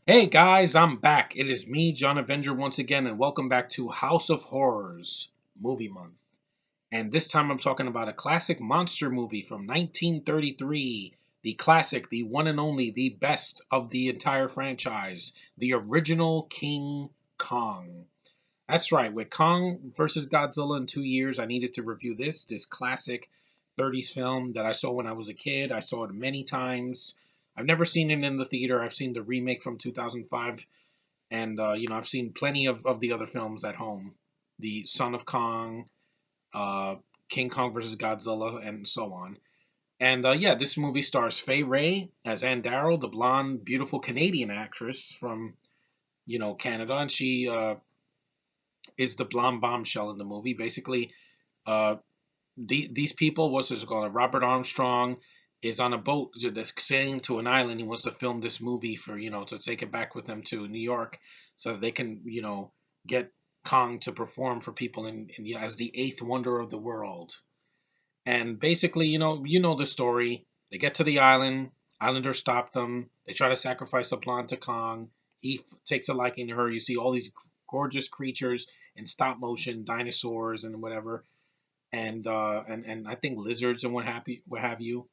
Hey guys, I'm back. It is me, John Avenger, once again, and welcome back to House of Horrors Movie Month. And this time I'm talking about a classic monster movie from 1933. The classic, the one and only, the best of the entire franchise, the original King Kong. That's right, with Kong versus Godzilla in 2 years, I needed to review this classic 30s film that I saw when I was a kid. I saw it many times. I've never seen it in the theater. I've seen the remake from 2005, and I've seen plenty of the other films at home. The Son of Kong, uh, King Kong versus Godzilla, and so on. And yeah, this movie stars Fay Ray as Ann Darrow, the blonde, beautiful Canadian actress from Canada, and she is the blonde bombshell in the movie. Basically, uh, these people, what's this called? Robert Armstrong is on a boat that's sailing to an island. He wants to film this movie for to take it back with them to New York, so that they can get Kong to perform for people as the eighth wonder of the world. And basically, the story. They get to the island. Islanders stop them. They try to sacrifice a blonde to Kong. He takes a liking to her. You see all these gorgeous creatures in stop motion, dinosaurs and whatever, and I think lizards and what have you.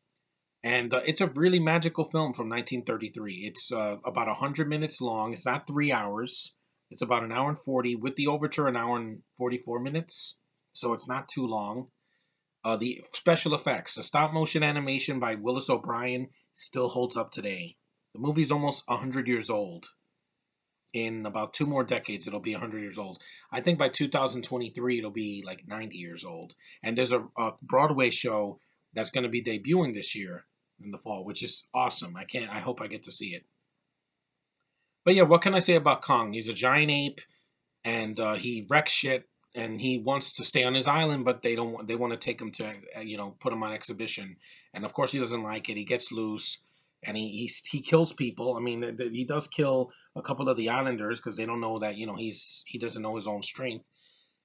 And it's a really magical film from 1933. It's about 100 minutes long. It's not 3 hours. It's about an hour and 40 with the overture, an hour and 44 minutes. So it's not too long. The special effects, the stop motion animation by Willis O'Brien still holds up today. The movie's almost 100 years old. In about two more decades, it'll be 100 years old. I think by 2023, it'll be like 90 years old. And there's a Broadway show that's going to be debuting this year in the fall, which is awesome. I hope I get to see it. But yeah, what can I say about Kong? He's a giant ape, and he wrecks shit, and he wants to stay on his island, but they don't want. They want to take him to put him on exhibition, and of course he doesn't like it. He gets loose, and he kills people. I mean, he does kill a couple of the islanders because they don't know that he doesn't know his own strength.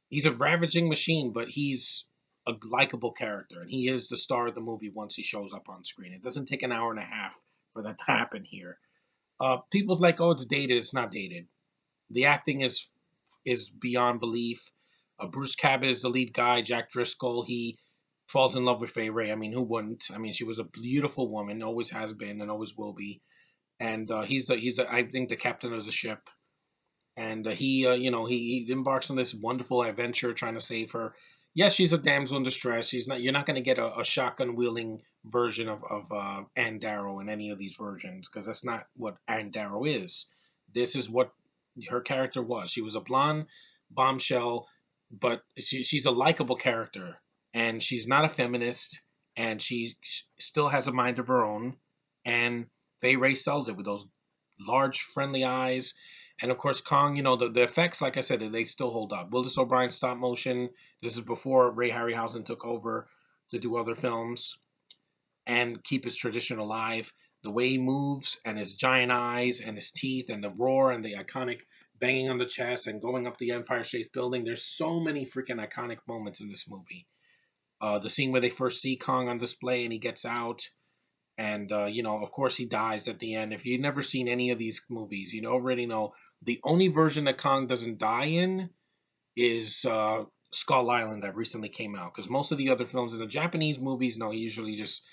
He's a ravaging machine, but he's a likable character, and he is the star of the movie once he shows up on screen. It doesn't take an hour and a half for that to happen here. People's like, oh, it's dated. It's not dated. The acting is beyond belief. Bruce Cabot is the lead guy. Jack Driscoll, he falls in love with Fay Ray. I mean, who wouldn't? I mean, she was a beautiful woman, always has been, and always will be. And he's the I think the captain of the ship. And he embarks on this wonderful adventure trying to save her. Yes, she's a damsel in distress. She's not. You're not going to get a shotgun wielding version of Ann Darrow in any of these versions because that's not what Ann Darrow is. This is what her character was. She was a blonde bombshell, but she's a likable character, and she's not a feminist, and she still has a mind of her own. And Fay Ray sells it with those large, friendly eyes. And of course, Kong, the effects, like I said, they still hold up. Willis O'Brien stop motion. This is before Ray Harryhausen took over to do other films and keep his tradition alive. The way he moves and his giant eyes and his teeth and the roar and the iconic banging on the chest and going up the Empire State Building. There's so many freaking iconic moments in this movie. The scene where they first see Kong on display and he gets out. And, of course, he dies at the end. If you've never seen any of these movies, you already know the only version that Kong doesn't die in is Skull Island that recently came out. Because most of the other films in the Japanese movies, no, he usually just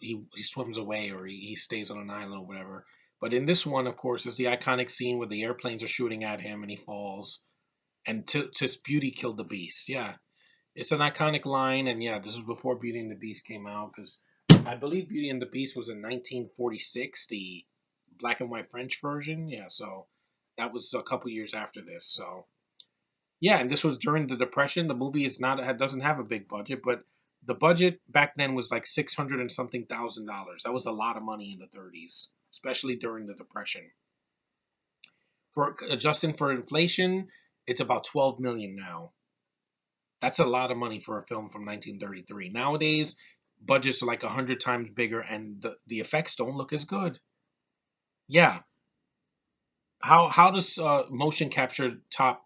he swims away or he stays on an island or whatever. But in this one, of course, is the iconic scene where the airplanes are shooting at him and he falls. And to beauty killed the beast. Yeah, it's an iconic line. And yeah, this was before Beauty and the Beast came out because I believe Beauty and the Beast was in 1946, the black and white French version. Yeah, so that was a couple years after this. So yeah, and this was during the Depression. The movie is not doesn't have a big budget, but the budget back then was like 600 and something $1,000. That was a lot of money in the 30s, especially during the Depression. For adjusting for inflation, it's about 12 million now. That's a lot of money for a film from 1933. Nowadays, budgets are like 100 times bigger, and the effects don't look as good. Yeah, how does motion capture top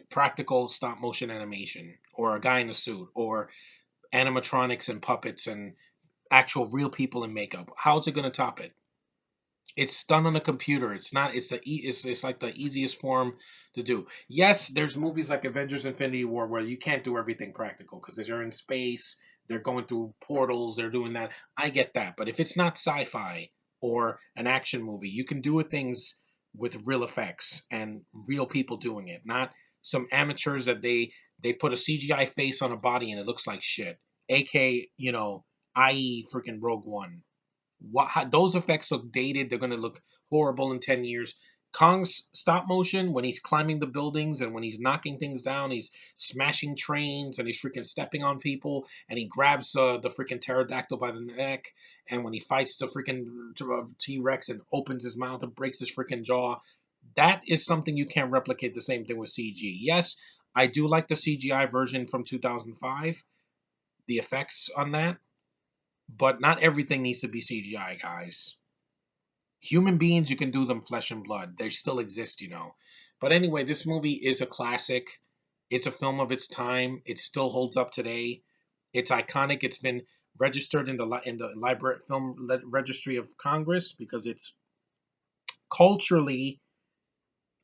practical stop motion animation, or a guy in a suit, or animatronics and puppets and actual real people in makeup? How's it going to top it? It's done on a computer. It's not. It's like the easiest form to do. Yes, there's movies like Avengers: Infinity War where you can't do everything practical because they're in space. They're going through portals. They're doing that. I get that. But if it's not sci-fi or an action movie, you can do things with real effects and real people doing it, not some amateurs that they put a CGI face on a body and it looks like shit. AK, i.e. freaking Rogue One. Those effects look dated. They're going to look horrible in 10 years. Kong's stop motion, when he's climbing the buildings and when he's knocking things down, he's smashing trains and he's freaking stepping on people and he grabs the freaking pterodactyl by the neck. And when he fights the freaking T Rex and opens his mouth and breaks his freaking jaw, that is something you can't replicate. The same thing with CG. Yes, I do like the CGI version from 2005, the effects on that, but not everything needs to be CGI, guys. Human beings, you can do them flesh and blood. They still exist. But anyway, this movie is a classic. It's a film of its time. It still holds up today. It's iconic. It's been registered in the library registry of Congress because it's culturally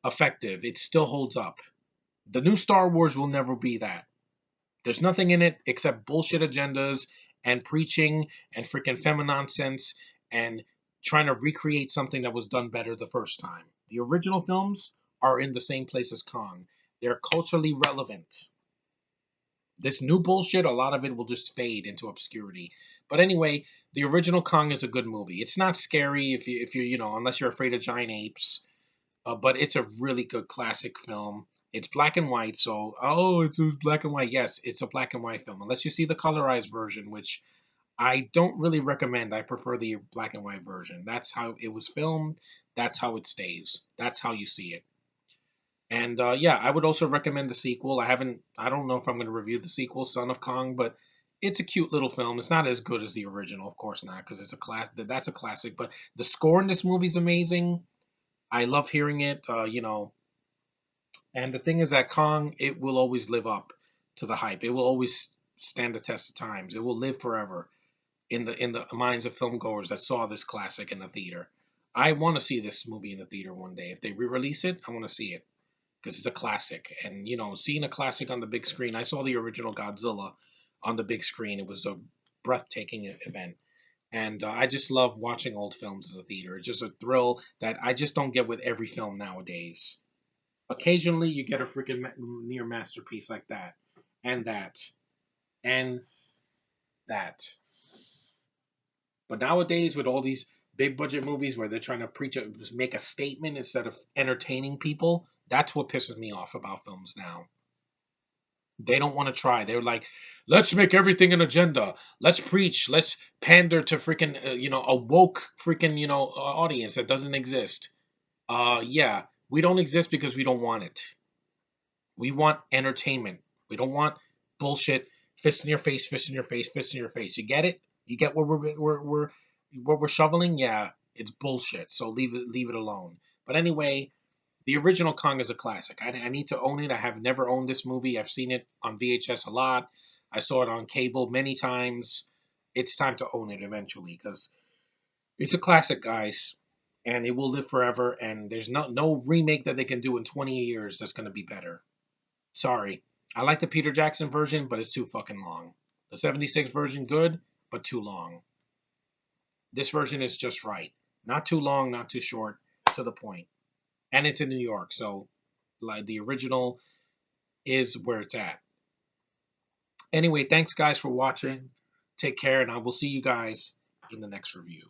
effective. It still holds up. The new Star Wars will never be that. There's nothing in it except bullshit agendas and preaching and freaking feminonsense and trying to recreate something that was done better the first time. The original films are in the same place as Kong. They're culturally relevant. This new bullshit, a lot of it will just fade into obscurity. But anyway, the original Kong is a good movie. It's not scary if you unless you're afraid of giant apes. But it's a really good classic film. It's black and white, so it's a black and white. Yes, it's a black and white film, unless you see the colorized version, which I don't really recommend. I prefer the black and white version. That's how it was filmed. That's how it stays. That's how you see it. And yeah, I would also recommend the sequel. I don't know if I'm going to review the sequel, Son of Kong, but it's a cute little film. It's not as good as the original, of course not, because it's a class. That's a classic. But the score in this movie is amazing. I love hearing it. And the thing is that Kong, it will always live up to the hype. It will always stand the test of times. It will live forever in the minds of film goers that saw this classic in the theater. I want to see this movie in the theater one day. If they re-release it, I want to see it because it's a classic. And seeing a classic on the big screen, I saw the original Godzilla on the big screen. It was a breathtaking event. And I just love watching old films in the theater. It's just a thrill that I just don't get with every film nowadays. Occasionally, you get a freaking near masterpiece like that, and that, and that. But nowadays, with all these big budget movies where they're trying to just make a statement instead of entertaining people, that's what pisses me off about films now. They don't want to try. They're like, let's make everything an agenda. Let's preach. Let's pander to freaking, a woke freaking, audience that doesn't exist. Yeah, we don't exist because we don't want it. We want entertainment. We don't want bullshit. Fist in your face, fist in your face, fist in your face. You get it? You get what we're shoveling? Yeah, it's bullshit. So leave it alone. But anyway, the original Kong is a classic. I need to own it. I have never owned this movie. I've seen it on VHS a lot. I saw it on cable many times. It's time to own it eventually because it's a classic, guys, and it will live forever. And there's no remake that they can do in 20 years that's going to be better. Sorry. I like the Peter Jackson version, but it's too fucking long. The 76 version, good, but too long. This version is just right. Not too long, not too short, to the point. And it's in New York, so like the original is where it's at. Anyway, thanks guys for watching. Take care, and I will see you guys in the next review.